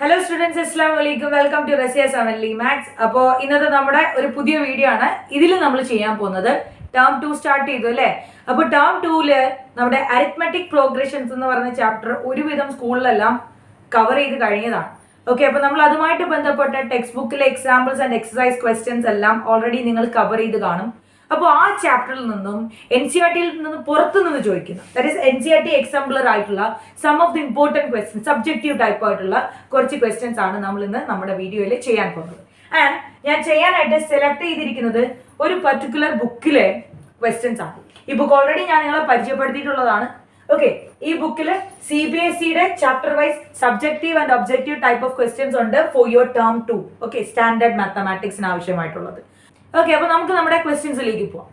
Hello students, അസ്സലാമു അലൈക്കും. Welcome to Rasiya സെവൻലി മാത്സ്. അപ്പോൾ ഇന്നത്തെ നമ്മുടെ ഒരു പുതിയ വീഡിയോ ആണ്. ഇതിൽ നമ്മൾ ചെയ്യാൻ പോകുന്നത് ടേം 2 സ്റ്റാർട്ട് ചെയ്തു അല്ലേ. അപ്പോൾ ടേം 2-ല് നമ്മുടെ അരിത്മെറ്റിക് പ്രോഗ്രഷൻസ് എന്ന് പറയുന്ന ചാപ്റ്റർ ഒരുവിധം സ്കൂളിലെല്ലാം കവർ ചെയ്ത് കഴിഞ്ഞതാണ്. ഓക്കെ, അപ്പോൾ നമ്മൾ അതുമായിട്ട് ബന്ധപ്പെട്ട ടെക്സ്റ്റ് ബുക്കിലെ എക്സാമ്പിൾസ് ആൻഡ് എക്സസൈസ് ക്വസ്റ്റ്യൻസ് എല്ലാം ഓൾറെഡി നിങ്ങൾ കവർ ചെയ്ത് കാണും. അപ്പോൾ ആ ചാപ്റ്ററിൽ നിന്നും NCERT-യിൽ നിന്ന് പുറത്തു നിന്ന് ചോദിക്കുന്ന ദാറ്റ് ഈസ് NCERT എക്സാംപ്ലർ ആയിട്ടുള്ള some of the important questions, subjective type ആയിട്ടുള്ള കുറച്ച് ക്വസ്റ്റ്യൻസ് ആണ് നമ്മൾ ഇന്ന് നമ്മുടെ വീഡിയോയിൽ ചെയ്യാൻ പോകുന്നത്. ആൻഡ് ഞാൻ ചെയ്യാനായിട്ട് സെലക്ട് ചെയ്തിരിക്കുന്നത് ഒരു പർട്ടിക്കുലർ ബുക്കിലെ ക്വസ്റ്റ്യൻസ് ആണ്. ഈ ബുക്ക് ഓൾറെഡി ഞാൻ നിങ്ങളെ പരിചയപ്പെടുത്തിയിട്ടുള്ളതാണ്. ഓക്കെ, ഈ ബുക്കിൽ CBSE-യുടെ chapter wise subjective and objective type of questions ഉണ്ട് for your term 2. Okay, standard മാത്തമാറ്റിക്സിന് ആവശ്യമായിട്ടുള്ളത്. ഓക്കെ, അപ്പോൾ നമുക്ക് നമ്മുടെ ക്വസ്റ്റ്യൻസിലേക്ക് പോവാം.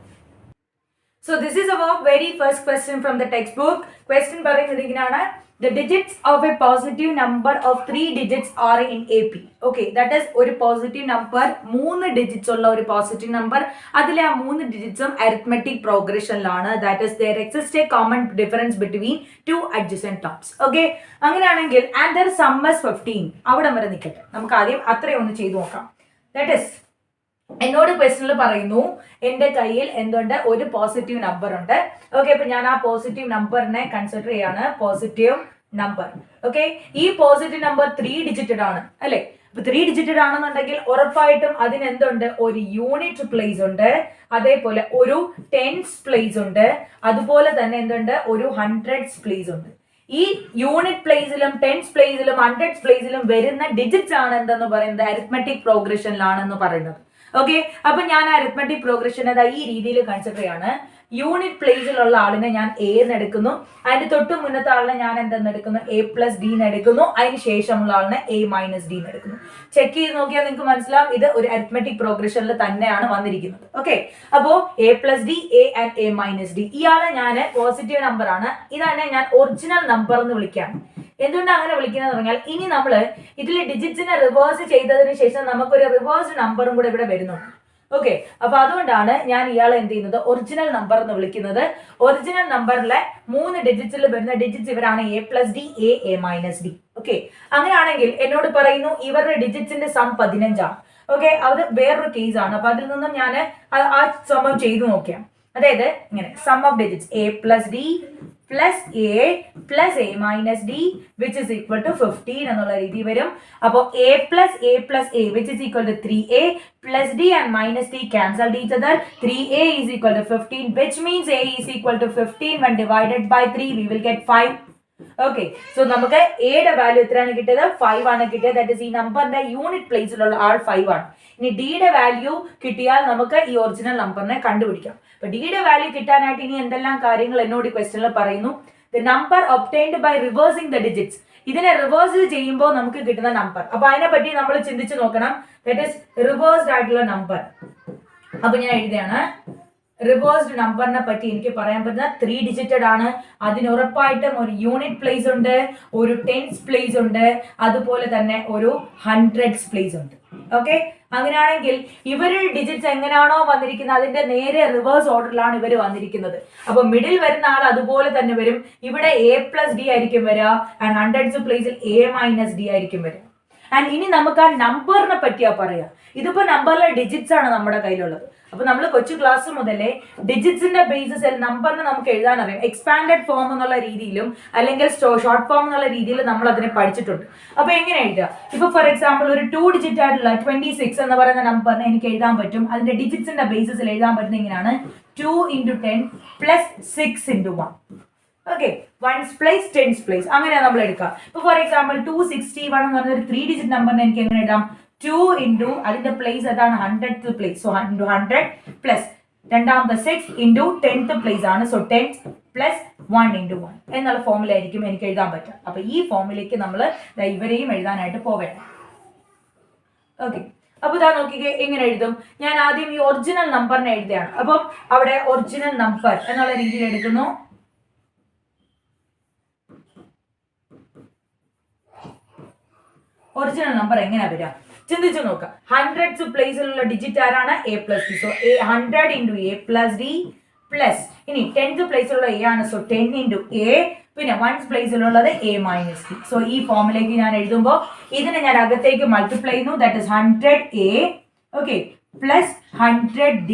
So this is our very first question from the text book. Question പറയുന്നത് ഇങ്ങനെയാണ്: the digits of a positive number of 3 digits are in AP. Okay, that is ഒരു പോസിറ്റീവ് നമ്പർ, 3 ഡിജിറ്റ്സ് ഉള്ള ഒരു പോസിറ്റീവ് നമ്പർ, അതിലെ ആ 3 ഡിജിറ്റ്സും arithmetic പ്രോഗ്രഷനിലാണ്. That is there exist a common difference between 2 adjacent terms. Okay, അങ്ങനെയാണെങ്കിൽ and their sum is 15. അവിടെ വരെ നിൽക്കട്ടെ, നമുക്ക് ആദ്യം അത്രയും ഒന്ന് ചെയ്തു നോക്കാം. ദാറ്റ് ഈസ് എന്നോട് ക്വസ്റ്റനിൽ പറയുന്നു എൻ്റെ കയ്യിൽ എന്തുണ്ട്, ഒരു പോസിറ്റീവ് നമ്പർ ഉണ്ട്. ഓക്കെ, അപ്പൊ ഞാൻ ആ പോസിറ്റീവ് നമ്പറിനെ കൺസിഡർ ചെയ്യാണ് പോസിറ്റീവ് നമ്പർ. ഓക്കെ, ഈ പോസിറ്റീവ് നമ്പർ 3 ഡിജിറ്റഡ് ആണ് അല്ലെ. അപ്പൊ 3 ഡിജിറ്റഡ് ആണെന്നുണ്ടെങ്കിൽ ഉറപ്പായിട്ടും അതിന് എന്തുണ്ട്, ഒരു യൂണിറ്റ് പ്ലേസ് ഉണ്ട്, അതേപോലെ ഒരു ടെൻസ് പ്ലേസ് ഉണ്ട്, അതുപോലെ തന്നെ എന്തുണ്ട്, ഒരു ഹൺഡ്രഡ്സ് പ്ലേസ് ഉണ്ട്. ഈ യൂണിറ്റ് പ്ലേസിലും ടെൻസ് പ്ലേസിലും ഹൺഡ്രഡ്സ് പ്ലേസിലും വരുന്ന ഡിജിറ്റ്സ് ആണ് എന്തെന്ന് പറയുന്നത്, അരിത്മെറ്റിക് പ്രോഗ്രഷനിലാണെന്ന് പറയുന്നത്. ഓക്കെ, അപ്പൊ ഞാൻ അരിത്മെറ്റിക് പ്രോഗ്രഷൻ ഈ രീതിയിൽ കൺസിഡർ ചെയ്യാണ്. യൂണിറ്റ് പ്ലേസിലുള്ള ആളിനെ ഞാൻ A എന്ന് എടുക്കുന്നു, അതിന്റെ തൊട്ട് മുന്നത്തെ ആളിനെ ഞാൻ എന്തെന്ന് എടുക്കുന്നു, A+D എന്ന് എടുക്കുന്നു, അതിന് ശേഷമുള്ള ആളിനെ A-D എന്ന് എടുക്കുന്നു. ചെക്ക് ചെയ്ത് നോക്കിയാൽ നിങ്ങൾക്ക് മനസ്സിലാവും ഇത് ഒരു അരിത്മെറ്റിക് പ്രോഗ്രഷനിൽ തന്നെയാണ് വന്നിരിക്കുന്നത്. ഓക്കെ, അപ്പോ A+D, A and A-D, ഇയാളെ ഞാൻ പോസിറ്റീവ് നമ്പർ ആണ്, ഇതാണ് ഞാൻ ഒറിജിനൽ നമ്പർ എന്ന് വിളിക്കുകയാണ്. എന്തുകൊണ്ടാണ് അങ്ങനെ വിളിക്കുന്നത് പറഞ്ഞാൽ, ഇനി നമ്മൾ ഇതിൽ ഡിജിറ്റ്സിനെ റിവേഴ്സ് ചെയ്തതിന് ശേഷം നമുക്കൊരു റിവേഴ്സ് നമ്പറും കൂടെ ഇവിടെ വരുന്നുണ്ട്. ഓക്കെ, അപ്പൊ അതുകൊണ്ടാണ് ഞാൻ ഇയാളെ എന്ത് ചെയ്യുന്നത്, ഒറിജിനൽ നമ്പർ എന്ന് വിളിക്കുന്നത്. ഒറിജിനൽ നമ്പറിലെ 3 ഡിജിറ്റ്സിൽ വരുന്ന ഡിജിറ്റ്സ് ഇവരാണ് A+D, A-D. ഓക്കെ, അങ്ങനെയാണെങ്കിൽ എന്നോട് പറയുന്നു ഇവരുടെ ഡിജിറ്റ്സിന്റെ സം 15 ആണ്. ഓക്കെ, അത് വേറൊരു കേസ് ആണ്. അപ്പൊ അതിൽ നിന്നും ഞാൻ ആ സമം ചെയ്തു നോക്കിയാണ്. അതായത് ഇങ്ങനെ sum of digits A+D plus A plus A-D which is equal to 15 എന്നുള്ള രീതി വരും. അപ്പോൾ A plus A which is equal to 3A plus D and minus D cancelled each other. 3A is equal to 15 which means A is equal to 15 when divided by 3 we will get 5. Okay, so നമുക്ക് എയുടെ value എത്രയാണ് കിട്ടിയത്, 5 ആണ് കിട്ടിയത്. That is ഈ നമ്പറിന്റെ unit പ്ലേസിലുള്ള ആൾ 5 ആണ്. ഇനി ഡിയുടെ വാല്യൂ കിട്ടിയാൽ നമുക്ക് ഈ ഒറിജിനൽ നമ്പറിനെ കണ്ടുപിടിക്കാം. അപ്പൊ ഡിയുടെ വാല്യൂ കിട്ടാനായിട്ട് ഇനി എന്തെല്ലാം കാര്യങ്ങൾ എന്നോട് ക്വസ്റ്റനിൽ പറയുന്നു. The number obtained by reversing the digits. ഇതിനെ റിവേഴ്സ് ചെയ്യുമ്പോൾ നമുക്ക് കിട്ടുന്ന നമ്പർ, അപ്പൊ അതിനെ പറ്റി നമ്മൾ ചിന്തിച്ചു നോക്കണം. ദാറ്റ് ഈസ് റിവേഴ്സ്ഡ് ആയിട്ടുള്ള നമ്പർ. അപ്പൊ ഞാൻ എഴുതിയാണ് റിവേഴ്സ്ഡ് നമ്പറിനെ പറ്റി എനിക്ക് പറയാൻ പറ്റുന്ന 3 ഡിജിറ്റഡ് ആണ്. അതിന് ഉറപ്പായിട്ടും ഒരു യൂണിറ്റ് പ്ലേസ് ഉണ്ട്, ഒരു ടെൻസ് പ്ലേസ് ഉണ്ട്, അതുപോലെ തന്നെ ഒരു ഹൺഡ്രഡ്സ് പ്ലേസ് ഉണ്ട്. ഓക്കെ, അങ്ങനെയാണെങ്കിൽ ഇവരുടെ ഡിജിറ്റ്സ് എങ്ങനെയാണോ വന്നിരിക്കുന്നത് അതിന്റെ നേരെ റിവേഴ്സ് ഓർഡറിലാണ് ഇവർ വന്നിരിക്കുന്നത്. അപ്പൊ മിഡിൽ വരുന്ന ആൾ അതുപോലെ തന്നെ വരും. ഇവിടെ A+D ആയിരിക്കും വരിക, ആൻഡ് ഹൺഡ്രഡ്സ് പ്ലേസിൽ A-D ആയിരിക്കും വരിക. ആൻഡ് ഇനി നമുക്ക് ആ നമ്പറിനെ പറ്റിയാ പറയാ. ഇതിപ്പോ നമ്പറിലെ ഡിജിറ്റ്സ് ആണ് നമ്മുടെ കയ്യിലുള്ളത്. അപ്പൊ നമ്മൾ കൊച്ചു ക്ലാസ് മുതലേ ഡിജിറ്റ്സിന്റെ ബേസിസിൽ നമ്പറിനെ നമുക്ക് എഴുതാൻ അറിയാം. എക്സ്പാൻഡഡ് ഫോം എന്നുള്ള രീതിയിലും അല്ലെങ്കിൽ ഷോർട്ട് ഫോം എന്നുള്ള രീതിയിൽ നമ്മൾ അതിനെ പഠിച്ചിട്ടുണ്ട്. അപ്പൊ എങ്ങനെ എഴുതുക, ഇപ്പൊ ഫോർ എക്സാമ്പിൾ ഒരു 2 ഡിജിറ്റ് ആയിട്ടുള്ള 26 എന്ന് പറയുന്ന നമ്പറിനെ എനിക്ക് എഴുതാൻ പറ്റും. അതിന്റെ ഡിജിറ്റ്സിന്റെ ബേസിസിൽ എഴുതാൻ പറ്റുന്ന ഇങ്ങനെയാണ് 2 × 10 plus 6 × 1. Okay, 1's place 10's place അങ്ങനെയാണ് നമ്മൾ എടുക്കുക. ഇപ്പൊ ഫോർ എക്സാമ്പിൾ 261 എന്ന് പറഞ്ഞ ഒരു 3 ഡിജിറ്റ് നമ്പറിനെ എനിക്ക് എങ്ങനെ എഴുതാം, 2 × അതിന്റെ പ്ലേസ് അതാണ് 100th പ്ലേസ്, സോ 100 പ്ലസ് രണ്ടാമത്തെ 6 × 10th പ്ലേസ് ആണ്, സോ 10 plus 1 × 1 എന്നുള്ള ഫോമിലായിരിക്കും എനിക്ക് എഴുതാൻ പറ്റുക. അപ്പൊ ഈ ഫോമിലേക്ക് നമ്മൾ ഇവരെയും എഴുതാനായിട്ട് പോവേണം. ഓക്കെ, അപ്പൊ ഇതാ നോക്കിക്കേ എങ്ങനെ എഴുതും. ഞാൻ ആദ്യം ഈ ഒറിജിനൽ നമ്പറിനെ എഴുതുകയാണ്. അപ്പം അവിടെ ഒറിജിനൽ നമ്പർ എന്നുള്ള രീതിയിൽ എടുക്കുന്നു. ഒറിജിനൽ നമ്പർ എങ്ങനെയാ വരിക ചിന്തിച്ചു നോക്കാം. ഹൺഡ്രഡ്സ് പ്ലേസിലുള്ള ഡിജിറ്റ് ആരാണ്, A+D. സോ 100 × A+D പ്ലസ് ഇനി 10th പ്ലേസിലുള്ള A ആണ്, സോ 10 × A പിന്നെ വൺസ് പ്ലേസിലുള്ളത് a മൈനസ് d. സോ ഈ ഫോമിലേക്ക് ഞാൻ എഴുതുമ്പോൾ ഇതിനെ ഞാൻ അകത്തേക്ക് മൾട്ടിപ്ലൈ ചെയ്യുന്നു. That is 100a okay plus 100d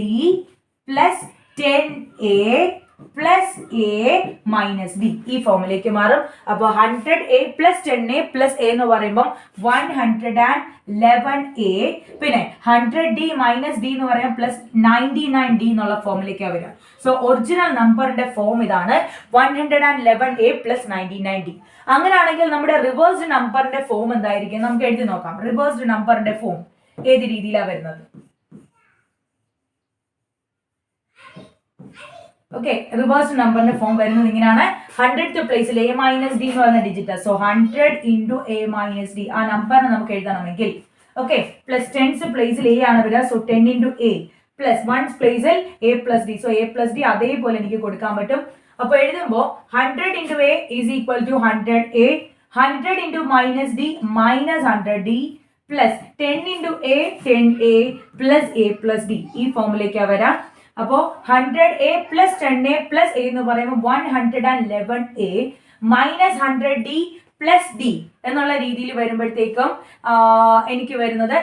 plus 10a plus a minus d ഈ ഫോമിലേക്ക് മാറും. അപ്പോൾ 100a plus 10a plus a എന്ന് പറയുമ്പോൾ 111a പിന്നെ 100d മൈനസ് d എന്ന് പറയാം പ്ലസ് 99d എന്നുള്ള ഫോമിലേക്കാണ് വരിക. സോ ഒറിജിനൽ നമ്പറിന്റെ ഫോം ഇതാണ് 111a പ്ലസ് 99d. അങ്ങനെയാണെങ്കിൽ നമ്മുടെ റിവേഴ്സ്ഡ് നമ്പറിന്റെ ഫോം എന്തായിരിക്കും നമുക്ക് എഴുതി നോക്കാം. റിവേഴ്സ്ഡ് നമ്പറിന്റെ ഫോം ഏത് രീതിയിലാണ് വരുന്നത്? ഓക്കെ റിവേഴ്സ് നമ്പറിന്റെ ഫോം വരുന്നത് ഇങ്ങനെയാണ്. 100th പ്ലേസിൽ a മൈനസ് ഡി എന്ന് പറയുന്ന digit. So 100 into a minus D ആ നമ്പറിനെ നമുക്ക് എഴുതണമെങ്കിൽ ഓക്കെ പ്ലസ് 10th പ്ലേസിൽ a ആണ് വരിക. So 10 into a plus 1st പ്ലേസിൽ a plus d. So a plus d അതേപോലെ എനിക്ക് കൊടുക്കാൻ പറ്റും. അപ്പോൾ എഴുതുമ്പോൾ 100 into a is equal to 100a 100 into minus d minus 100d plus 10 into a 10a plus a plus d ഈ ഫോമിലേക്കാണ് വരാം. അപ്പോൾ 100a plus 10a plus a എന്ന് പറയുമ്പോൾ 111a minus 100d plus d എന്നുള്ള രീതിയിൽ വരുമ്പോഴത്തേക്കും എനിക്ക് വരുന്നത്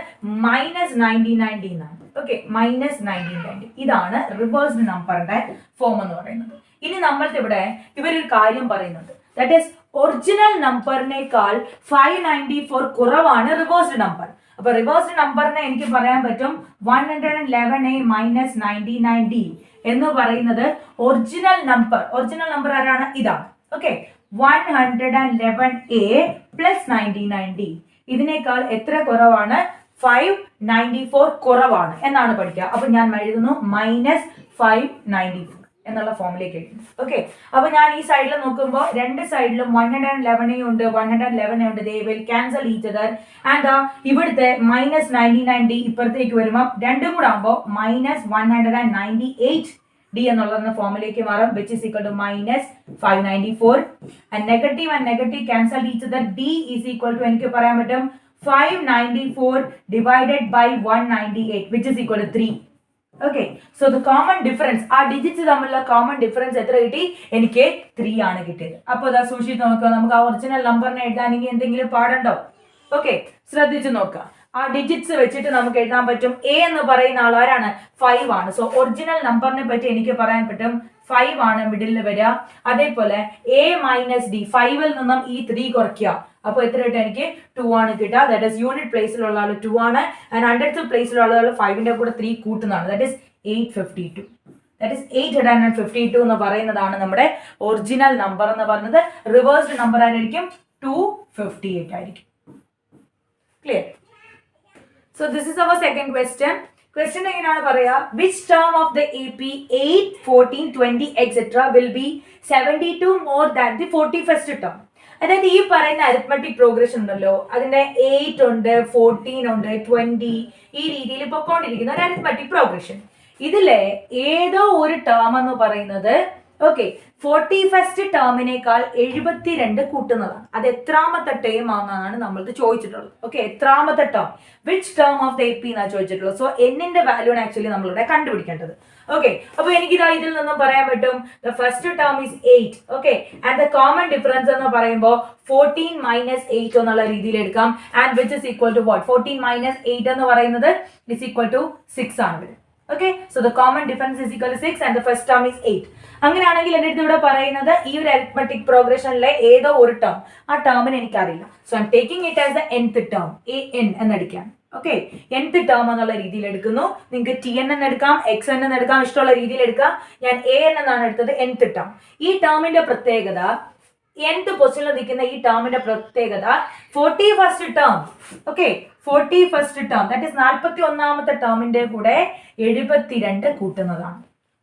മൈനസ് 99d എന്നാണ്. ഓക്കെ മൈനസ് 99d ഇതാണ് റിവേഴ്സ്ഡ് നമ്പറിന്റെ ഫോം എന്ന് പറയുന്നത്. ഇനി നമ്മൾക്ക് ഇവിടെ ഇവരൊരു കാര്യം പറയുന്നുണ്ട്. ദാറ്റ് ഈസ് ഒറിജിനൽ നമ്പറിനേക്കാൾ 594 കുറവാണ് റിവേഴ്സ്ഡ് നമ്പർ. അപ്പൊ റിവേഴ്സ്ഡ് നമ്പറിനെ എനിക്ക് പറയാൻ പറ്റും 111a മൈനസ് 99d എന്ന് പറയുന്നത് ഒറിജിനൽ നമ്പർ ആരാണ്? ഇതാണ്. ഓക്കെ 111a പ്ലസ് 99d ഇതിനേക്കാൾ എത്ര കുറവാണ്? 594 കുറവാണ് എന്നാണ് പഠിക്കുക. അപ്പൊ ഞാൻ എഴുതുന്നു മൈനസ് 594 എന്നുള്ള ഫോമിലേക്ക് എഴുതുന്നു. ഓക്കെ അപ്പൊ ഞാൻ ഈ സൈഡിൽ നോക്കുമ്പോൾ രണ്ട് സൈഡിലും 111 ഉണ്ട് 111 ഉണ്ട്. They will cancel each other and ഇവിടുത്തെ മൈനസ് 99d ഇപ്പുറത്തേക്ക് വരുമ്പോൾ രണ്ടും കൂടെ ആകുമ്പോൾ മൈനസ് 198d എന്നുള്ള ഫോമിലേക്ക് മാറും which is equal to minus 594 and negative cancel each other. d is equal to എനിക്ക് പറയാൻ പറ്റും 594 divided by 198 which is equal to 3. Okay so the common difference ആ ഡിജിറ്റ്സ് തമ്മിലുള്ള കോമൺ ഡിഫറൻസ് എത്ര കിട്ടി? എനിക്ക് 3 ആണ് കിട്ടിയത്. അപ്പോൾ അതാ സൂക്ഷിച്ച് നോക്കുക. നമുക്ക് ആ ഒറിജിനൽ നമ്പറിനെ എഴുതാനെങ്കിൽ എന്തെങ്കിലും പാടുണ്ടോ? ഓക്കെ ശ്രദ്ധിച്ച് നോക്കുക. ആ ഡിജിറ്റ്സ് വെച്ചിട്ട് നമുക്ക് എഴുതാൻ പറ്റും. a എന്ന് പറയുന്ന ആൾ ആരാണ്? 5 ആണ്. സോ ഒറിജിനൽ നമ്പറിനെ പറ്റി എനിക്ക് പറയാൻ പറ്റും 5 ആണ് മിഡിലിൽ വരിക. അതേപോലെ a മൈനസ് ഡി 5ൽ നിന്നും ഈ 3 കുറയ്ക്കുക. അപ്പോൾ എത്ര കിട്ടുക? എനിക്ക് 2 ആണ് കിട്ടുക. ദാറ്റ് ഇസ് യൂണിറ്റ് പ്ലേസിലുള്ള ആൾ 2 ആണ്. ആൻഡ് 100th പ്ലേസിലുള്ള ആളുകൾ 5ന്റെ കൂടെ 3 കൂട്ടുന്നതാണ്. That is 852. ദാറ്റ് ഇസ് 852 എന്ന് പറയുന്നതാണ് നമ്മുടെ ഒറിജിനൽ നമ്പർ എന്ന് പറയുന്നത്. റിവേഴ്സ്ഡ് നമ്പർ ആയിരിക്കും 258 ആയിരിക്കും. Clear? So this is our second question. Question എങ്ങനെയാണ് പറയാ? Which term of the AP 8, 14, 20 etcetera will be 72 more than the 41st term? അതായത് ഈ പറയുന്ന അരിത്മെറ്റിക് പ്രോഗ്രഷൻ ഉണ്ടല്ലോ, അതിന്റെ 8 ഉണ്ട് 14 ഉണ്ട് 20 ഈ രീതിയിൽ പൊക്കോണ്ടിരിക്കുന്ന ഒരു അരിത്മെറ്റിക് പ്രോഗ്രഷൻ. ഇതിലെ ഏതോ ഒരു ടേം എന്ന് പറയുന്നത് ഓക്കെ 41st ടേമിനേക്കാൾ 72 കൂട്ടുന്നതാണ്. അത് എത്രാമത്തെ ടേം ആണെന്നാണ് നമ്മൾക്ക് ചോദിച്ചിട്ടുള്ളത്. ഓക്കെ എത്രാമത്തെ term? Which term of the AP എന്നാണ് ചോദിച്ചിട്ടുള്ളത്. സോ എന്നിന്റെ വാല്യൂ ആണ് ആക്ച്വലി നമ്മളിവിടെ കണ്ടുപിടിക്കേണ്ടത്. ഓക്കെ അപ്പൊ എനിക്കിതാ ഇതിൽ നിന്നും പറയാൻ പറ്റും the first term is 8. Okay and the common difference എന്ന് പറയുമ്പോൾ 14 മൈനസ് 8 എന്നുള്ള രീതിയിൽ എടുക്കാം. And which is equal to what? 14 minus 8 എന്ന് പറയുന്നത് ഇസ് ഈക്വൽ ടു 6 ആണ്. Okay so the common difference is equal to 6 and the first term is 8. അങ്ങനെയാണെങ്കിൽ എൻ്റെ അടുത്ത് ഇവിടെ പറയുന്നത് ഈ ഒരു അരിത്മെറ്റിക് പ്രോഗ്രഷനിലെ ഏതോ ഒരു ടേം, ആ ടേമിന് എനിക്കറിയില്ല. So I'm taking it as the nth term. an എന്നടിക്കാം. ഓക്കെ nth ടേം എന്നുള്ള രീതിയിൽ എടുക്കുന്നു. നിങ്ങൾക്ക് tn എന്ന് എടുക്കാം, xn എന്ന് എടുക്കാം, ഇഷ്ടമുള്ള രീതിയിൽ എടുക്കാം. ഞാൻ an എന്നാണ് എടുത്തത് nth ടേം. ഈ ടേമിന്റെ പ്രത്യേകത nth പൊസിഷനിൽ നിൽക്കുന്ന ഈ ടേമിന്റെ പ്രത്യേകത 41st term. Okay 41st term that is 41ാമത്തെ ടേമിന്റെ കൂടെ 72 കൂട്ടുന്നതാണ്.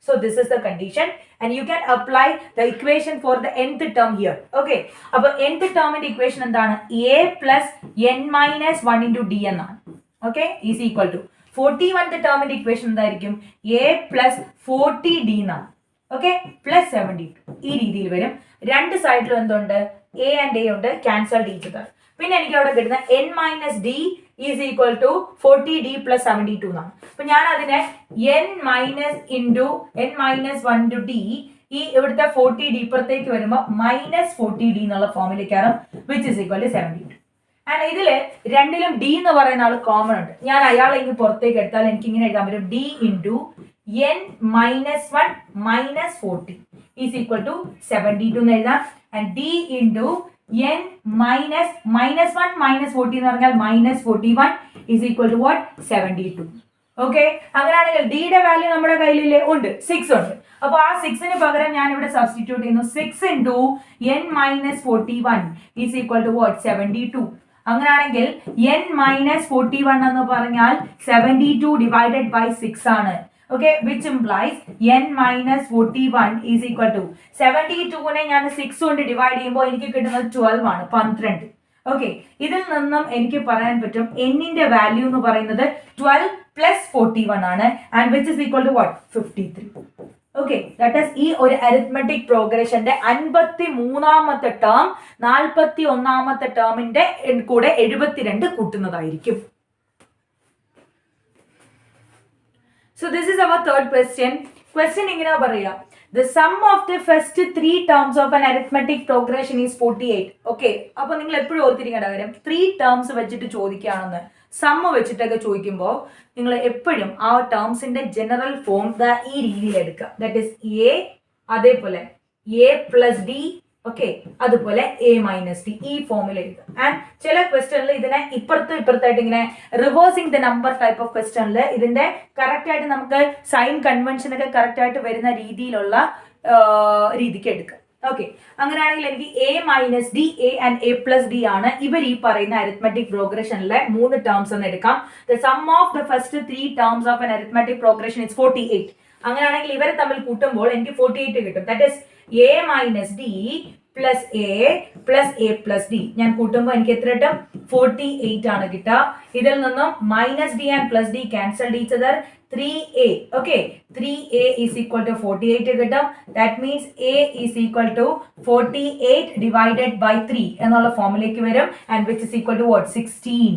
So this is the condition and you can apply the equation for the nth term here. Okay. അപ്പോൾ nth termന്റെ equation എന്താണ്? a plus n minus 1 into d എന്നാണ്. Okay is equal to 41th termന്റെ equation എന്തായിരിക്കും? a plus 40d എന്നാണ്. Okay plus 72 ഈ രീതിയിൽ വരും. രണ്ട് സൈഡിലും എന്തുണ്ട്? a and a ഉണ്ട്, ക്യാൻസൽ each other. പിന്നെ എനിക്ക് അവിടെ കിട്ടുന്ന n minus d is equal to 40d plus 72 എന്നാണ്. അപ്പൊ ഞാൻ അതിനെ n minus 1 into d ഈ ഇവിടുത്തെ 40d ഇപ്പുറത്തേക്ക് വരുമ്പോൾ -40d എന്നുള്ള ഫോമിലേക്കാണ് which is equal to 72. And ഇതില് രണ്ടിലും d എന്ന് പറയുന്ന ആൾ കോമൺ ഉണ്ട്. ഞാൻ അയാളെ ഇങ്ങനെ പുറത്തേക്ക് എടുത്താൽ എനിക്ക് ഇങ്ങനെ എഴുതാൻ പറ്റും d into n -1 -40 is equal to 72 എന്ന് എഴുതാം. ആൻഡ് d ഇൻറ്റു n -1 -40 എന്ന് പറഞ്ഞാൽ -41 is equal to what 72. Okay, അങ്ങനെയാണെങ്കിൽ ഡിയുടെ വാല്യൂ നമ്മുടെ കയ്യിലില്ലേ ഉണ്ട് 6 ഉണ്ട്. അപ്പൊ ആ 6ന് പകരം ഞാൻ ഇവിടെ സബ്സ്റ്റിറ്റ്യൂട്ട് ചെയ്യുന്നു. 6 into n -41 is equal to what 72. അങ്ങനെയാണെങ്കിൽ n -41 എന്ന് പറഞ്ഞാൽ 72 ഡിവൈഡഡ് ബൈ 6 ആണ്. Okay, which implies n -41 is equal to 72നെ ഞാൻ 6 കൊണ്ട് ഡിവൈഡ് ചെയ്യുമ്പോൾ എനിക്ക് കിട്ടുന്നത് 12 ആണ്, 12. ഓക്കെ, ഇതിൽ നിന്നും എനിക്ക് പറയാൻ പറ്റും എന്നിന്റെ വാല്യൂ എന്ന് പറയുന്നത് 12 + 41 ആണ്. And which is equal to what 53. Okay, that is ഈ ഒരു അരിത്മെറ്റിക് പ്രോഗ്രഷന്റെ 53ാമത്തെ ടേം 41ാമത്തെ ടേമിന്റെ കൂടെ 72 കൂട്ടുന്നതായിരിക്കും. So this is our third question. Question ഇങ്ങനെ പറയാം. The sum of the first 3 terms of an arithmetic progression is 48. Okay, അപ്പൊ നിങ്ങൾ എപ്പോഴും ഓർത്തിരിക്കേണ്ട കാര്യം 3 ടേംസ് വെച്ചിട്ട് ചോദിക്കുകയാണെന്ന് സമ്മ് വെച്ചിട്ടൊക്കെ ചോദിക്കുമ്പോൾ നിങ്ങൾ എപ്പോഴും ആ ടേംസിന്റെ ജനറൽ ഫോം ഈ രീതിയിൽ എടുക്കുക. ദാറ്റ് ഈസ് എ, അതേപോലെ a + d, ഓക്കെ, അതുപോലെ a - d ഈ ഫോമിൽ എഴുതുക. ആൻഡ് ചില ക്വസ്റ്റനിൽ ഇതിനെ ഇപ്പുറത്തായിട്ട് ഇങ്ങനെ reversing the number type of ക്വസ്റ്റനിൽ ഇതിന്റെ കറക്റ്റ് ആയിട്ട് നമുക്ക് സൈൻ കൺവെൻഷൻ ഒക്കെ കറക്റ്റ് ആയിട്ട് വരുന്ന രീതിയിലുള്ള രീതിക്ക് എടുക്കുക. ഓക്കെ, അങ്ങനെയാണെങ്കിൽ എനിക്ക് a - d, a and a + d ആണ് ഇവർ ഈ പറയുന്ന അരിത്മെറ്റിക് പ്രോഗ്രഷനിലെ 3 ടേംസ് എന്ന് എടുക്കാം. The sum of the first 3 terms of an arithmetic progression is 48. അങ്ങനെയാണെങ്കിൽ ഇവരെ തമ്മിൽ കൂട്ടുമ്പോൾ എനിക്ക് 48 കിട്ടും. That is a - d plus a plus d. ഞാൻ കൂട്ടുമ്പോൾ എനിക്ക് എത്ര കിട്ടും 48 ആണ് കിട്ടുക. ഇതിൽ നിന്നും -d and +d cancelled each other 3a. okay, 3a is equal to 48 കിട്ടും. that means a is equal to 48 divided by 3 എന്നുള്ള ഫോമിലേക്ക് വരും. and which is equal to what 16.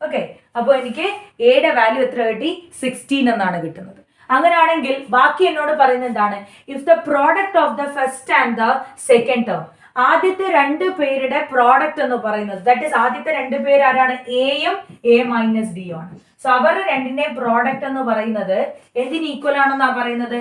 okay, അപ്പോൾ എനിക്ക് a യുടെ വാല്യൂ എത്ര കിട്ടി 16 എന്നാണ് കിട്ടുന്നത്. അങ്ങനെയാണെങ്കിൽ ബാക്കി എന്നോട് പറയുന്നത് എന്താണ്? If the product of the first and the second term, ആദ്യത്തെ 2 പേരുടെ പ്രോഡക്റ്റ് എന്ന് പറയുന്നത് ദാറ്റ് ഈസ് ആദ്യത്തെ 2 പേര് ആരാണ്? എയും a - d ആണ്. സോ അവർ രണ്ടിന്റെയും പ്രോഡക്റ്റ് എന്ന് പറയുന്നത് എന്തിന് ഈക്വൽ ആണെന്നാണ് പറയുന്നത്?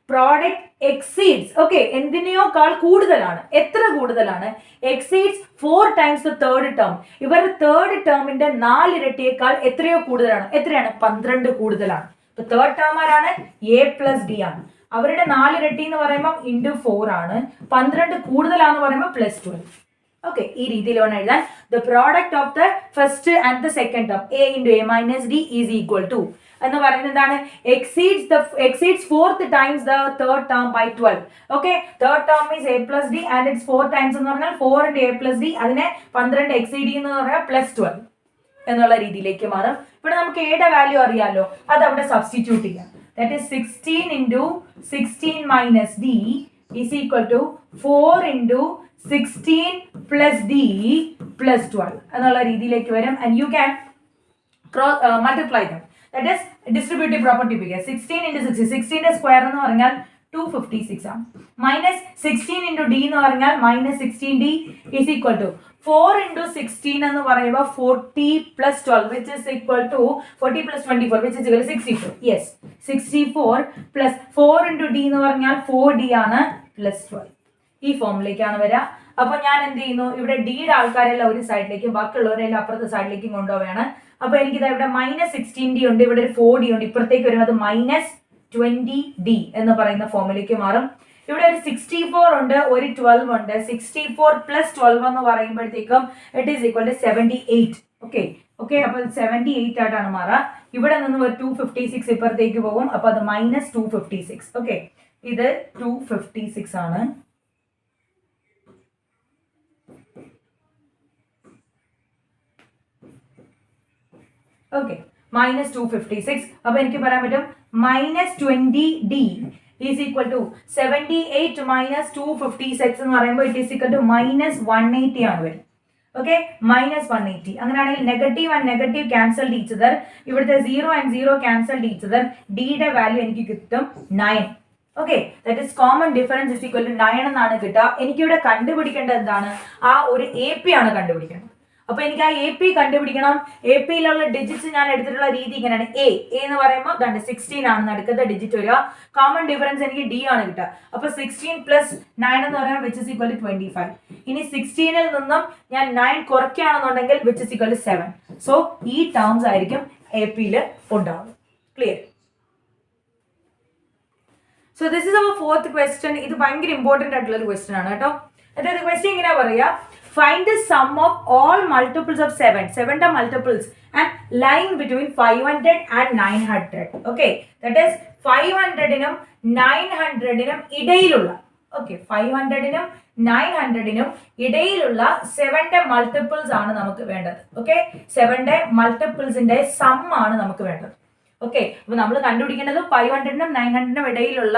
പ്രോഡക്റ്റ് എക്സീഡ്സ്, ഓക്കെ, എന്തിനേക്കാൾ കൂടുതലാണ്. എത്ര കൂടുതലാണ്? Exceeds 4 times the third term. ഇവരുടെ തേർഡ് ടേമിന്റെ 4 ഇരട്ടിയേക്കാൾ എത്രയോ കൂടുതലാണ്. എത്രയാണ്? 12 കൂടുതലാണ്. തേർഡ് ടേം ആരാണ്? a + d ആണ്. അവരുടെ 4 ഇരട്ടി എന്ന് പറയുമ്പോൾ × 4 ആണ്. 12 കൂടുതലാന്ന് പറയുമ്പോൾ +12. ഓക്കെ, ഈ രീതിയിൽ വേണം എഴുതാൻ. The product of the first and the second term a × a - d is equal to എന്ന് പറയുന്നത് എന്താണ്? exceeds 4th times the third term by 12. Okay, third term is a + d and it's 4 times എന്ന് പറഞ്ഞാൽ 4 × a + d, അതിനെ 12 exceed എന്ന് പറഞ്ഞാൽ +12 എന്നുള്ള രീതിയിലേക്ക് മാറും. ഇവിടെ നമുക്ക് a യുടെ വാല്യൂ അറിയാലോ, അത് അവിടെ സബ്സ്റ്റിറ്റ്യൂട്ട് ചെയ്യാം. That is 16 × 16 - d is equal to 4 × 16 + d + 12 എന്നുള്ള രീതിയിലേക്ക് വരും. And you can multiply dum. That is distributive property ഉപയോഗിക്കുക. 16 × 60, 16ന്റെ സ്ക്വയർ എന്ന് പറഞ്ഞാൽ 256 ആണ്. -16 × d എന്ന് പറഞ്ഞാൽ -16d ഈസ് ഈക്വൽ ടു 4 × 16 എന്ന് പറയുമ്പോൾ 40 + 12 which is equal to 40 + 24 which is equal to 64. yes, 64 + 4 × d എന്ന് പറഞ്ഞാൽ 4d ആണ് +12. ഈ ഫോമിലേക്കാണ് വരിക. അപ്പൊ ഞാൻ എന്ത് ചെയ്യുന്നു? ഇവിടെ ഡിയുടെ ആൾക്കാരെല്ലാം ഒരു സൈഡിലേക്കും ബാക്കിയുള്ളവരെല്ലാം അപ്പുറത്തെ സൈഡിലേക്കും കൊണ്ടുപോവുകയാണ്. അപ്പൊ എനിക്കിത് ഇവിടെ -16d ഉണ്ട്, ഇവിടെ ഒരു 4d ഉണ്ട്. ഇപ്പുറത്തേക്ക് വരുന്നത് -20d എന്ന് പറയുന്ന ഫോമിലേക്ക് മാറും. ഇവിടെ ഒരു 64 ഉണ്ട്, ഒരു 12 ഉണ്ട്. 64 + 12 എന്ന് പറയുമ്പോഴത്തേക്കും it is equal to 78. Okay, അപ്പൊ 78 ആയിട്ടാണ് മാറുക. ഇവിടെ നിന്ന് ഒരു 256 ഇപ്പുറത്തേക്ക് പോകും. അപ്പൊ അത് -256. ഓക്കെ, ഇത് 256 ആണ്. ഓക്കെ, -256. അപ്പൊ എനിക്ക് പറയാൻ പറ്റും -20d is equal to 78 - 256 എന്ന് പറയുമ്പോൾ ഇറ്റ് ഈസ് ഈക്വൽ ടു -180 ആണ് വരും. ഓക്കെ, -180. അങ്ങനെയാണെങ്കിൽ negative and negative cancelled each other. ഇവിടുത്തെ 0 and 0 ക്യാൻസൽഡ് ഈച്ച് അതർ. ഡിയുടെ വാല്യൂ എനിക്ക് കിട്ടും 9. Okay, that is common difference is equal to 9 എന്നാണ് കിട്ടുക. എനിക്കിവിടെ കണ്ടുപിടിക്കേണ്ടത് എന്താണ്? ആ ഒരു എ പി ആണ് കണ്ടുപിടിക്കേണ്ടത്. അപ്പൊ എനിക്ക് ആ എ പി കണ്ടുപിടിക്കണം. എ പിയിലുള്ള ഡിജിറ്റ്സ് ഞാൻ എടുത്തിട്ടുള്ള രീതി ഇങ്ങനെയാണ്. എ എന്ന് പറയുമ്പോൾ 16 ആണ് നടുക്കത്തെ ഡിജിറ്റ് വരിക. കോമൺ ഡിഫറൻസ് എനിക്ക് ഡി ആണ് കിട്ടുക. അപ്പൊ 16 പ്ലസ് 9 എന്ന് പറയുമ്പോൾ വിച്ച് ഇസ് ഈക്വൽ ടു 25. ഇനി 16ൽ നിന്നും ഞാൻ 9 കുറയ്ക്കുകയാണെന്നുണ്ടെങ്കിൽ which is equal to 7. So ഈ ടേംസ് ആയിരിക്കും എ പിയിൽ ഉണ്ടാവും. Clear? So this is our fourth question. ഇത് ഭയങ്കര ഇമ്പോർട്ടന്റ് ആയിട്ടുള്ള ഒരു ക്വസ്റ്റ്യൻ ആണ് കേട്ടോ. അതായത് ക്വസ്റ്റ്യൻ ഇങ്ങനെ പറയാ, find the sum of all multiples of 7. 7ന്റെ multiples and lying between 500 and 900. Okay, that is 500നും 900നും ഇടയിലുള്ള, ഓക്കെ, 500നും 900നും ഇടയിലുള്ള 7ന്റെ മൾട്ടിപ്പിൾസ് ആണ് നമുക്ക് വേണ്ടത്. ഓക്കെ, 7ന്റെ മൾട്ടിപ്പിൾസിന്റെ സം ആണ് നമുക്ക് വേണ്ടത്. ഓക്കെ, അപ്പൊ നമ്മൾ കണ്ടുപിടിക്കേണ്ടത് 500നും 900നും ഇടയിലുള്ള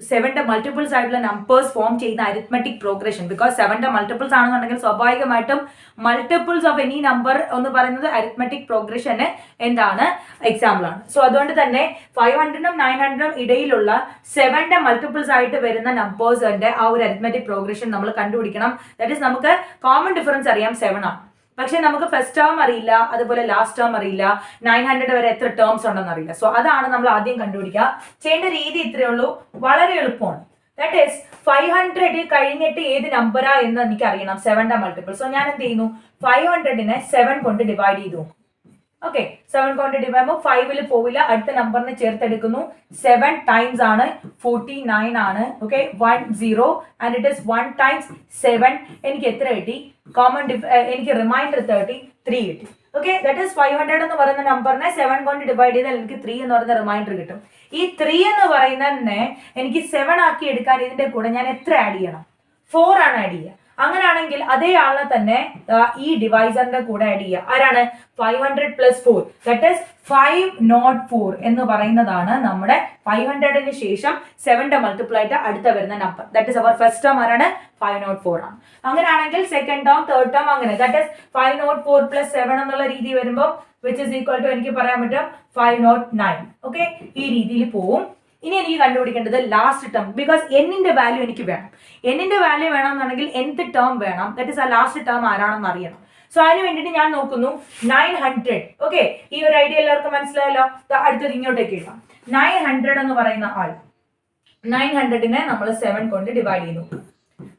7ന്റെ മൾട്ടിപ്പിൾസ് ആയിട്ടുള്ള നമ്പേഴ്സ് ഫോം ചെയ്യുന്ന അരിത്മെറ്റിക് പ്രോഗ്രഷൻ. ബിക്കോസ് 7ന്റെ മൾട്ടിപ്പിൾസ് ആണെന്നുണ്ടെങ്കിൽ സ്വാഭാവികമായിട്ടും മൾട്ടിപ്പിൾസ് ഓഫ് എനി നമ്പർ എന്ന് പറയുന്നത് അരിത്മെറ്റിക് പ്രോഗ്രഷന് എന്താണ്? എക്സാമ്പിൾ ആണ്. സോ അതുകൊണ്ട് തന്നെ 500നും 900നും ഇടയിലുള്ള 7ന്റെ മൾട്ടിപ്പിൾസ് ആയിട്ട് വരുന്ന നമ്പേഴ്സിന്റെ ആ ഒരു അരിത്മെറ്റിക് പ്രോഗ്രഷൻ നമ്മൾ കണ്ടുപിടിക്കണം. ദാറ്റ് ഈസ് നമുക്ക് കോമൺ ഡിഫറൻസ് അറിയാം 7 ആണ്. പക്ഷെ നമുക്ക് ഫസ്റ്റ് ടേം അറിയില്ല, അതുപോലെ ലാസ്റ്റ് ടേം അറിയില്ല, 900 വരെ എത്ര ടേംസ് ഉണ്ടെന്ന് അറിയില്ല. സോ അതാണ് നമ്മൾ ആദ്യം കണ്ടുപിടിക്കുക. ചെയ്യേണ്ട രീതി ഇത്രയേ ഉള്ളൂ, വളരെ എളുപ്പമാണ്. ദാറ്റ് ഈസ് 500 കഴിഞ്ഞിട്ട് ഏത് നമ്പറാ എന്ന് എനിക്ക് അറിയണം, 7ന്റെ മൾട്ടിപ്പിൾ. സോ ഞാൻ എന്ത് ചെയ്യുന്നു, 500നെ 7 കൊണ്ട് ഡിവൈഡ് ചെയ്തു. ഓക്കെ, 7 കൊണ്ട് ഡിവൈഡ് ചെയ്യുമ്പോൾ 5ൽ പോവില്ല, അടുത്ത നമ്പറിനെ ചേർത്തെടുക്കുന്നു. 7 ടൈംസ് ആണ് 49 ആണ്. Okay, 10 and it is 1 times 7. എനിക്ക് എത്ര കിട്ടി? കോമൺ എനിക്ക് റിമൈൻഡർ 33 കിട്ടി. ഓക്കെ, ദാറ്റ് ഈസ് 500 എന്ന് പറയുന്ന നമ്പറിനെ 7 കൊണ്ട് ഡിവൈഡ് ചെയ്താൽ എനിക്ക് 3 എന്ന് പറയുന്ന റിമൈൻഡർ കിട്ടും. ഈ 3 എന്ന് പറയുന്നതിനെ എനിക്ക് 7 ആക്കി എടുക്കാൻ ഇതിന്റെ കൂടെ ഞാൻ എത്ര ആഡ് ചെയ്യണം? 4 ആണ് ആഡ് ചെയ്യുക. അങ്ങനെയാണെങ്കിൽ അതേ ആളെ തന്നെ ഈ ഡിവൈസറിന്റെ കൂടെ ആഡ് ചെയ്യുക. ആരാണ്? 500 പ്ലസ് 4, ദാറ്റ് ഈസ് 504 എന്ന് പറയുന്നതാണ് നമ്മുടെ 500ന് ശേഷം 7ന്റെ മൾട്ടിപ്പിൾ ആയിട്ട് അടുത്ത വരുന്ന number. That is our first term ആരാണ്? 504 ആണ്. അങ്ങനെയാണെങ്കിൽ സെക്കൻഡ് ടേം, തേർഡ് ടേം, അങ്ങനെ ദാറ്റ് ഈസ് 504 പ്ലസ് 7 എന്നുള്ള രീതി വരുമ്പോൾ വിച്ച് ഇസ് ഈക്വൽ ടു എനിക്ക് പറയാൻ പറ്റും 509. ഓക്കെ, ഈ രീതിയിൽ പോവും. ഇനി എനിക്ക് കണ്ടുപിടിക്കേണ്ടത് ലാസ്റ്റ് ടേം. ബിക്കോസ് എന്നിന്റെ വാല്യൂ എനിക്ക് വേണം. എന്നിന്റെ വാല്യൂ വേണമെന്നുണ്ടെങ്കിൽ nth ടേം വേണം. ദാറ്റ് ഈസ് ആ ലാസ്റ്റ് ടേം ആരാണെന്ന് അറിയണം. സോ അതിന് വേണ്ടിയിട്ട് ഞാൻ നോക്കുന്നു 900. ഓക്കെ, ഈ ഒരു ഐഡിയ എല്ലാവർക്കും മനസ്സിലായല്ലോ. അടുത്തത് ഇങ്ങോട്ടേക്ക് ഇടാം. 900 എന്ന് പറയുന്ന ആൾ, 900നെ നമ്മൾ 7 കൊണ്ട് ഡിവൈഡ് ചെയ്യുന്നു.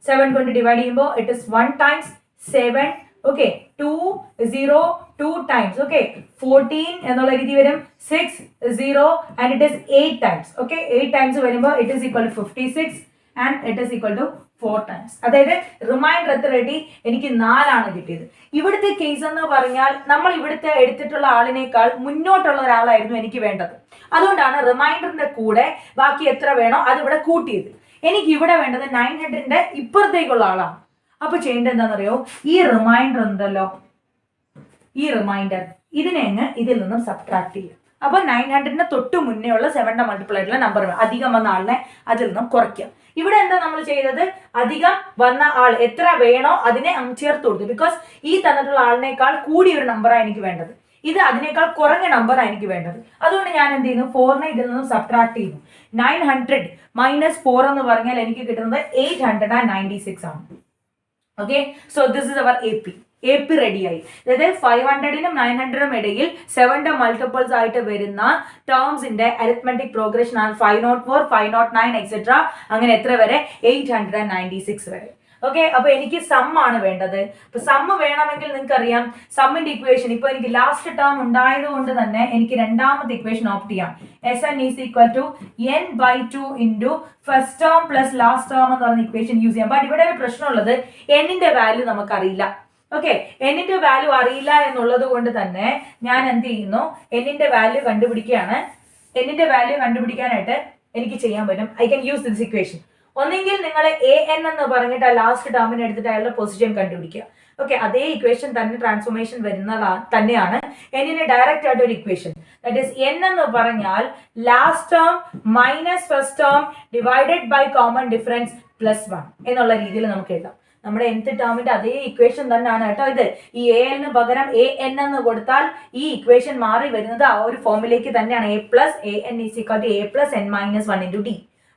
7 കൊണ്ട് ഡിവൈഡ് ചെയ്യുമ്പോൾ it is 1 times 7. Okay, 2 times. Okay, 14 എന്നുള്ള രീതി വരും. 6 and it is 8 times. Okay, 8 times വരുമ്പോൾ it is equal to 56 and it is equal to 4 times. അതായത് റിമൈൻഡർ എത്ര കിട്ടി? എനിക്ക് 4 ആണ് കിട്ടിയത്. ഇവിടുത്തെ കേസ് എന്ന് പറഞ്ഞാൽ നമ്മൾ ഇവിടുത്തെ എടുത്തിട്ടുള്ള ആളിനേക്കാൾ മുന്നോട്ടുള്ള ഒരാളായിരുന്നു എനിക്ക് വേണ്ടത്. അതുകൊണ്ടാണ് റിമൈൻഡറിന്റെ കൂടെ ബാക്കി എത്ര വേണോ അത് ഇവിടെ കൂട്ടിയത്. എനിക്ക് ഇവിടെ വേണ്ടത് 900ന്റെ ഇപ്പുറത്തേക്കുള്ള ആളാണ്. അപ്പൊ ചെയ്യേണ്ടത് എന്താണെന്നറിയോ? ഈ റിമൈൻഡർ ഉണ്ടല്ലോ, ഈ റിമൈൻഡർ ഇതിനെ ഇതിൽ നിന്നും സബ്ട്രാക്ട് ചെയ്യുക. അപ്പൊ 900ന് തൊട്ട് മുന്നേ ഉള്ള 7ന്റെ മൾട്ടിപ്പിൾ ആയിട്ടുള്ള നമ്പർ അധികം വന്ന ആളിനെ അതിൽ നിന്നും കുറയ്ക്കുക. ഇവിടെ എന്താ നമ്മൾ ചെയ്തത്? അധികം വന്ന ആൾ എത്ര വേണോ അതിനെ ചേർത്ത് കൊടുത്തു. ബിക്കോസ് ഈ തന്നിട്ടുള്ള ആളിനേക്കാൾ കൂടിയ ഒരു നമ്പറാണ് എനിക്ക് വേണ്ടത്. ഇത് അതിനേക്കാൾ കുറഞ്ഞ നമ്പറാണ് എനിക്ക് വേണ്ടത്. അതുകൊണ്ട് ഞാൻ എന്ത് ചെയ്യുന്നു? 4നെ ഇതിൽ നിന്നും സബ്ട്രാക്ട് ചെയ്യുന്നു. 900 മൈനസ് 4 എന്ന് പറഞ്ഞാൽ എനിക്ക് കിട്ടുന്നത് 896 ആണ്. Okay, so this is our A P റെഡിയായി. അതായത് 500നും 900നും ഇടയിൽ 7ന്റെ മൾട്ടിപ്പിൾസ് ആയിട്ട് വരുന്ന ടേംസിന്റെ അരിത്മെറ്റിക് പ്രോഗ്രഷൻ ആണ് 504, 509 എക്സെട്ര. അങ്ങനെ എത്ര വരെ? 896 വരെ. ഓക്കെ, അപ്പൊ എനിക്ക് സം ആണ് വേണ്ടത്. അപ്പൊ സമ്മ് വേണമെങ്കിൽ നിങ്ങൾക്ക് അറിയാം സമ്മിന്റെ ഇക്വേഷൻ. ഇപ്പൊ എനിക്ക് ലാസ്റ്റ് ടേം ഉണ്ടായത് കൊണ്ട് തന്നെ എനിക്ക് രണ്ടാമത്തെ ഇക്വേഷൻ ഓപ്റ്റ് ചെയ്യാം. Sn is equal to n/2 into first term plus last term എന്ന് പറയുന്ന ഇക്വേഷൻ യൂസ് ചെയ്യാം. ബട്ട് ഇവിടെ ഒരു പ്രശ്നമുള്ളത് എന്നിന്റെ വാല്യൂ നമുക്കറിയില്ല. ഓക്കെ, എന്നിന്റെ വാല്യൂ അറിയില്ല എന്നുള്ളത് കൊണ്ട് തന്നെ ഞാൻ എന്ത് ചെയ്യുന്നു? എന്നിന്റെ വാല്യൂ കണ്ടുപിടിക്കുകയാണ്. എന്നിന്റെ വാല്യൂ കണ്ടുപിടിക്കാനായിട്ട് എനിക്ക് ചെയ്യാൻ പറ്റും, I can use this equation. ഒന്നെങ്കിൽ നിങ്ങൾ an എന്ന് പറഞ്ഞിട്ട് ആ ലാസ്റ്റ് ടേമിനെ എടുത്തിട്ട് അയാളുടെ പൊസിഷൻ കണ്ടുപിടിക്കുക. ഓക്കെ, അതേ ഇക്വേഷൻ തന്നെ ട്രാൻസ്ഫോർമേഷൻ വരുന്ന തന്നെയാണ് എന്നിന് ഡയറക്റ്റ് ആയിട്ട് ഒരു ഇക്വേഷൻ. ദാറ്റ് ഈസ് n എന്ന് പറഞ്ഞാൽ last term minus first term divided by common difference plus 1 എന്നുള്ള രീതിയിൽ നമുക്ക് എഴുതാം. നമ്മുടെ nth ടേമിന്റെ അതേ ഇക്വേഷൻ തന്നെയാണ് കേട്ടോ ഇത്. ഈ an പകരം an എന്ന് കൊടുത്താൽ ഈ ഇക്വേഷൻ മാറി വരുന്നത് ആ ഒരു ഫോമിലേക്ക് തന്നെയാണ്. a plus an is equal to a plus n minus 1 into d.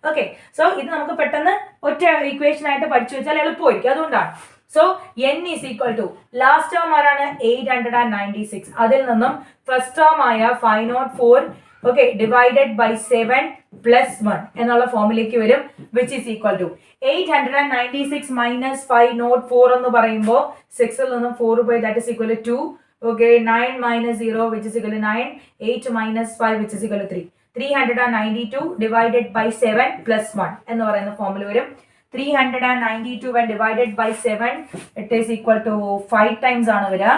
Okay, so ഇത് നമുക്ക് പെട്ടെന്ന് ഒറ്റ ഇക്വേഷൻ ആയിട്ട് പഠിച്ചു വെച്ചാൽ എളുപ്പമായിരിക്കും, അതുകൊണ്ടാണ്. So n is equal to last term ആരാണ് 896, അതിൽ നിന്നും ഫസ്റ്റ് ടേം ആയ 504 ഓക്കെ ഡിവൈഡഡ് ബൈ 7 പ്ലസ് 1 എന്നുള്ള ഫോമിലേക്ക് വരും, which is equal to 896 minus 504 എന്ന് പറയുമ്പോൾ 6ൽ നിന്നും 4 പോയി, that is equal to 2. Okay, 9 minus 0 which is equal to 9, 8 minus 5 which is equal to 3. 392 divided by 7 plus 1 എന്ന് പറയുന്ന ഫോമിൽ വരും. 392 when divided by 7 it is equal to 5 times ആണ് വരിക.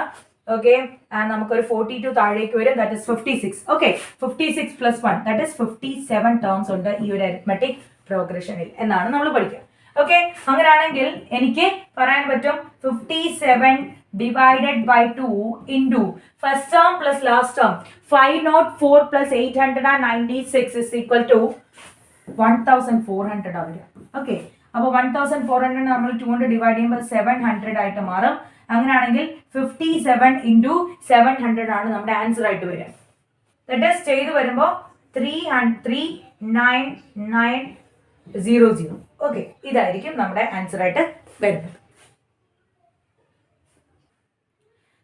Okay, and നമുക്കൊരു 42 താഴേക്ക് വരും, that is 56. Okay, 56 plus 1 that is 57 terms ഉണ്ട് ഈ ഒരു അരിത്മെറ്റിക് പ്രോഗ്രഷനിൽ എന്നാണ് നമ്മൾ പഠിക്കുക. ഓക്കെ, അങ്ങനെയാണെങ്കിൽ എനിക്ക് പറയാൻ പറ്റും 57 divided by 2 into first term plus last term 504 plus 896 is equal to 1400 ആവുക. ഓക്കെ, അപ്പോൾ 1400 നമ്മൾ 200 ഡിവൈഡ് ചെയ്യുമ്പോൾ 700 ആയിട്ട് മാറും. അങ്ങനെയാണെങ്കിൽ 57 into 700 ആണ് നമ്മുടെ ആൻസർ ആയിട്ട് വരിക. ദാറ്റ് ഈസ് ചെയ്ത് വരുമ്പോൾ 39900. ഓക്കെ, ഇതായിരിക്കും നമ്മുടെ ആൻസർ ആയിട്ട് വരുന്നത്.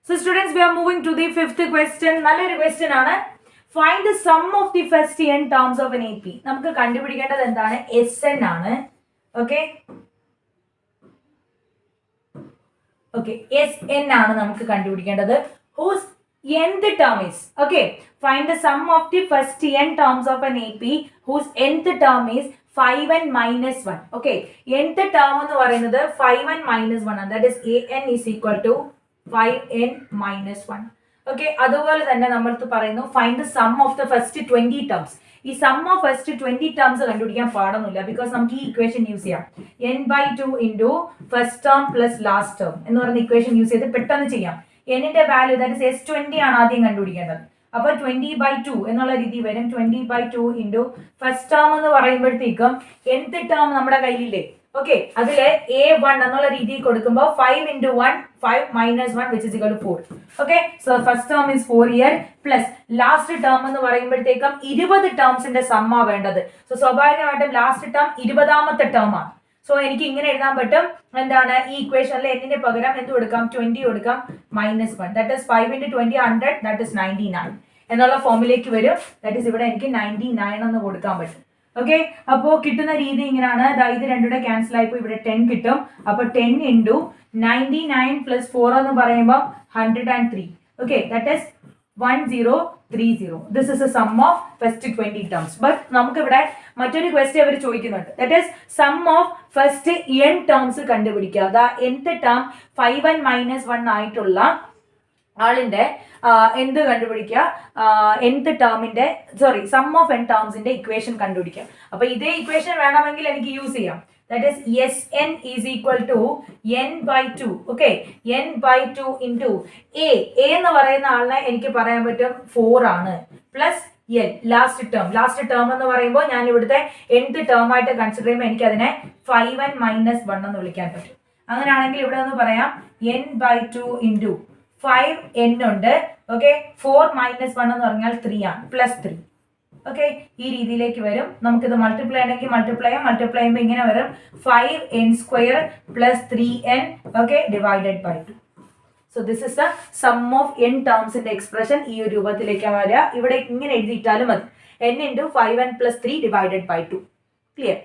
So students, we are moving to the fifth question. നല്ലൊരു ക്വസ്റ്റ്യൻ ആണ്. Find the sum of the first n terms of an AP. നമുക്ക് കണ്ടുപിടിക്കേണ്ടത് എന്താണ്? Sn ആണ്. ഓക്കെ, ഓക്കെ, Sn ആണ് നമുക്ക് കണ്ടുപിടിക്കേണ്ടത്. Whose nth term is, okay, find the sum of the first n terms of an AP whose nth term is 5n minus 1. Okay, nth term എന്ന് പറയുന്നത് 5n minus 1 ആണ്. That is an is equal to 5n minus 1. Okay, അതുപോലെ തന്നെ നമ്മൾക്ക് പറയുന്നു find the sum of the first 20 terms. ഈ sum of first 20 terms കണ്ടുപിടിക്കാൻ പാടൊന്നുമില്ല, because നമുക്ക് ഈ ഇക്വേഷൻ യൂസ് ചെയ്യാം. n/2 into first term plus last term എന്ന് പറയുന്ന ഇക്വേഷൻ യൂസ് ചെയ്ത് പെട്ടെന്ന് ചെയ്യാം. n-ന്റെ വാല്യൂ ദാറ്റ് ഇസ് S20 ആണ് ആദ്യം കണ്ടുപിടിക്കേണ്ടത്. അപ്പോൾ 20/2 എന്നുള്ള രീതി വരും. 20/2 into ഫസ്റ്റ് ടേം എന്ന് പറയുമ്പോഴത്തേക്കും nth ടേം നമ്മുടെ കയ്യിലില്ലേ? ഓക്കെ, അതില് A1 എന്നുള്ള രീതിയിൽ കൊടുക്കുമ്പോൾ 5 into 1 5 minus 1 which is equal to 4. Okay, so first term is 4 here plus last term എന്ന് പറയുമ്പോഴത്തേക്കും 20 ടേംസിന്റെ സമ്മാ വേണ്ടത്. സോ സ്വാഭാവികമായിട്ടും ലാസ്റ്റ് ടേം 20ാമത്തെ ടേം ആണ്. സോ എനിക്ക് ഇങ്ങനെ എഴുതാൻ പറ്റും, എന്താണ് ഈ ഇക്വേഷനിൽ n-ന്റെ പകരം എന്ത് കൊടുക്കാം? 20 കൊടുക്കാം, minus 1. That is 5 into 20 100, that is 99 എന്നുള്ള ഫോമിലേക്ക് വരും. ദാറ്റ് ഈസ് ഇവിടെ എനിക്ക് 99 എന്ന് കൊടുക്കാൻ പറ്റും. ഓക്കെ, അപ്പോൾ കിട്ടുന്ന രീതി ഇങ്ങനെയാണ്. ഇത് രണ്ടുകൂടെ ക്യാൻസൽ ആയിപ്പോൾ ഇവിടെ 10 കിട്ടും. അപ്പോൾ 10 into 99 plus 4 എന്ന് പറയുമ്പോൾ 103. Okay, that is 1030. This is a sum of first 20 terms. But നമുക്ക് ഇവിടെ മറ്റൊരു ക്വസ്റ്റ്യൻ അവർ ചോദിക്കുന്നുണ്ട്. That is sum of first n terms കണ്ടുപിടിക്കുക. ദാ nth ടേം 5n minus 1 ആയിട്ടുള്ള ആളിന്റെ എന്ത് കണ്ടുപിടിക്കുക? nth ടേമിന്റെ സം ഓഫ് n ടേംസിന്റെ ഇക്വേഷൻ കണ്ടുപിടിക്കുക. അപ്പൊ ഇതേ ഇക്വേഷൻ വേണമെങ്കിൽ എനിക്ക് യൂസ് ചെയ്യാം. That is Sn is equal to n/2. Okay, n/2 into a എന്ന് പറയുന്ന ആളിനെ എനിക്ക് പറയാൻ പറ്റും 4 ആണ് പ്ലസ് n ലാസ്റ്റ് ടേം എന്ന് പറയുമ്പോൾ ഞാൻ ഇവിടുത്തെ nth ടേം ആയിട്ട് കൺസിഡർ ചെയ്യുമ്പോൾ എനിക്ക് അതിനെ 5n minus 1 എന്ന് വിളിക്കാൻ പറ്റും. അങ്ങനെയാണെങ്കിൽ ഇവിടെ ഒന്ന് പറയാം n/2 into 5n ഉണ്ട്. ഓക്കെ, 4 minus 1 എന്ന് പറഞ്ഞാൽ 3 ആണ്, പ്ലസ് 3. ഓക്കെ, ഈ രീതിയിലേക്ക് വരും. നമുക്കിത് മൾട്ടിപ്ലൈ ആണെങ്കിൽ മൾട്ടിപ്ലൈ ചെയ്യുമ്പോൾ ഇങ്ങനെ വരും 5n² plus 3n. Okay, divided by 2. So this is the sum of n ടേംസിന്റെ എക്സ്പ്രഷൻ. ഈ ഒരു രൂപത്തിലേക്ക് വരിക. ഇവിടെ ഇങ്ങനെ എഴുതിയിട്ടാലും മതി, n into 5n plus 3 divided by 2. Clear?